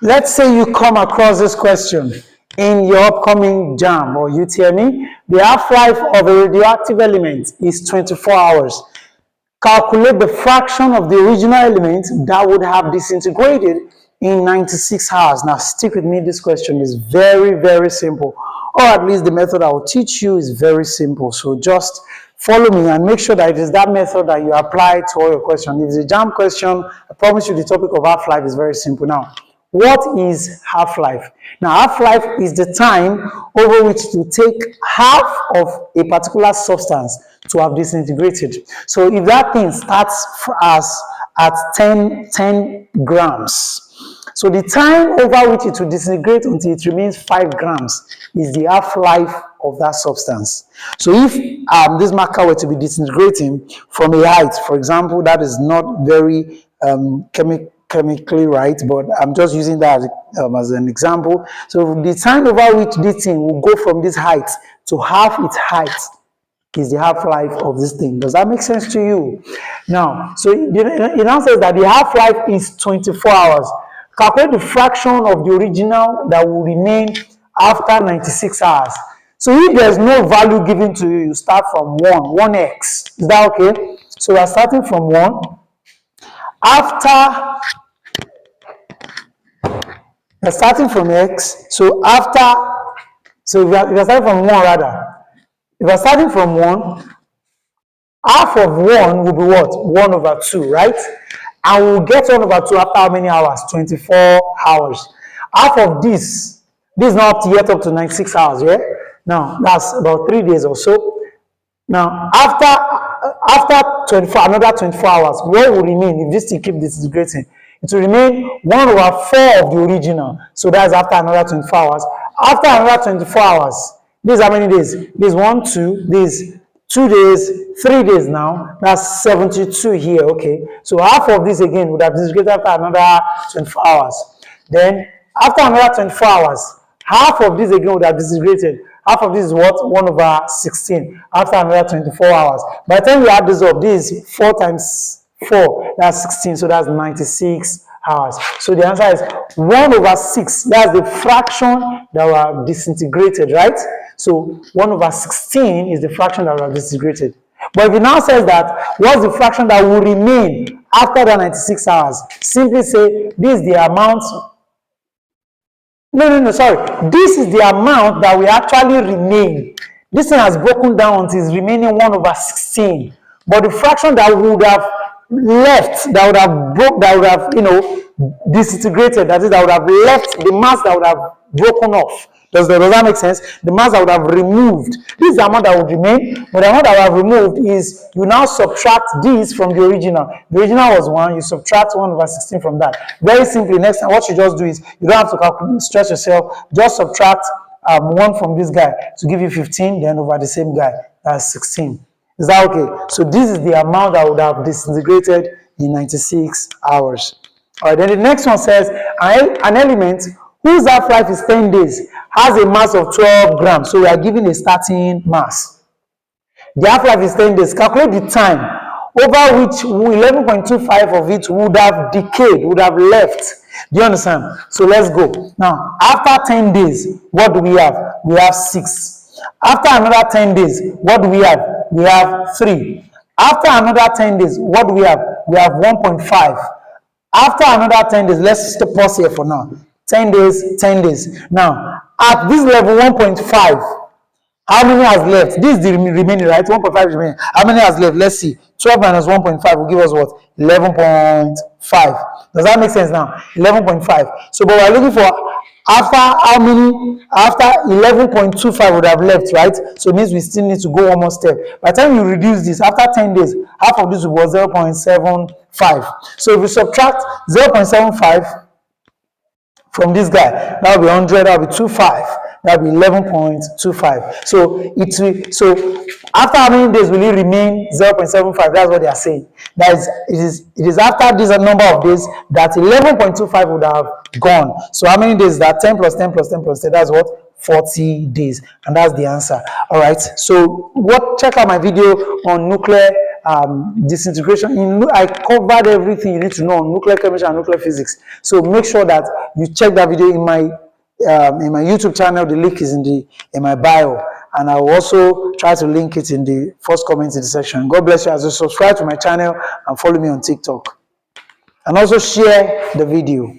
Let's say you come across this question in your upcoming Jamb or UTME. The half-life of a radioactive element is 24 hours. Calculate the fraction of the original element that would have disintegrated in 96 hours. Now, stick with me. This question is very, very simple. Or at least the method I will teach you is very simple. So just follow me and make sure that it is that method that you apply to all your questions. If it's a Jamb question, I promise you the topic of half-life is very simple. Now, what is half-life? Now, half-life is the time over which it will take half of a particular substance to have disintegrated. So if that thing starts as at 10 grams, so the time over which it will disintegrate until it remains 5 grams is the half-life of that substance. So if this marker were to be disintegrating from a height, for example, that is not very chemically right, but I'm just using that as an example. So the time over which this thing will go from this height to half its height is the half-life of this thing. Does that make sense to you? Now, so it now says that the half-life is 24 hours. Calculate the fraction of the original that will remain after 96 hours. So if there's no value given to you, you start from 1x. Is that okay? So we are starting from 1. We're starting from x. So if we are starting from 1 rather. If we're starting from 1, half of 1 will be what? 1 over 2, right? And we'll get 1 over 2 after how many hours? 24 hours. Half of this is not yet up to 96 hours, yeah? Now, that's about 3 days or so. Now, after 24, another 24 hours, what will remain if this thing keeps disintegrating? It will remain 1 over 4 of the original. So that's after another 24 hours. After another 24 hours, this is how many days? This is 1, 2, this 2 days, 3 days now. That's 72 here, okay? So half of this again would have disintegrated after another 24 hours. Then after another 24 hours, half of this again would have disintegrated. Half of this is what? 1 over 16 after another 24 hours. By the time we add this up, this is 4 times 4, that's 16, so that's 96 hours. So the answer is 1 over 6. That's the fraction that were disintegrated, right? So 1 over 16 is the fraction that were disintegrated. But if it now says that, what's the fraction that will remain after the 96 hours? Simply say, this is the amount. Sorry. This is the amount that will actually remain. This thing has broken down until it's remaining 1 over 16. But the fraction that would have left, that would have, disintegrated, that is, that would have left the mass that would have broken off. Does that make sense? The mass that would have removed. This is the amount that would remain, but the amount that would have removed is, you now subtract this from the original. The original was 1, you subtract 1 over 16 from that. Very simply, next time, what you just do is, you don't have to calculate, stress yourself, just subtract 1 from this guy to give you 15, then over the same guy, that's 16. Is that okay? So this is the amount that would have disintegrated in 96 hours. All right, then the next one says, an element whose half-life is 10 days has a mass of 12 grams. So we are given a starting mass. The half-life is 10 days. Calculate the time over which 11.25 of it would have decayed, would have left. Do you understand? So let's go. Now, after 10 days, what do we have? We have 6. After another 10 days, what do we have? We have 3. After another 10 days, what do we have? We have 1.5. After another 10 days, let's pause here for now. 10 days, 10 days. Now, at this level, 1.5, how many has left? This is the remaining, right? 1.5 remaining. How many has left? Let's see. 12 minus 1.5 will give us what? 11.5. Does that make sense now? 11.5. So, but we're looking for after how many? After 11.25 would have left, right? So, it means we still need to go one more step. By the time you reduce this, after 10 days, half of this was 0.75. So, if we subtract 0.75 from this guy, that will be 100, that will be 25. That will be 11.25. So after how many days will it remain 0.75? That's what they are saying. That is, it is after this number of days that 11.25 would have gone. So how many days is that? 10 plus 10 plus 10 plus 10. That's what? 40 days. And that's the answer. All right. So check out my video on nuclear disintegration. I covered everything you need to know on nuclear chemistry and nuclear physics. So make sure that you check that video in my YouTube channel. The link is in my bio, and I will also try to link it in the first comment in the section. God bless you as you subscribe to my channel and follow me on TikTok, and also share the video.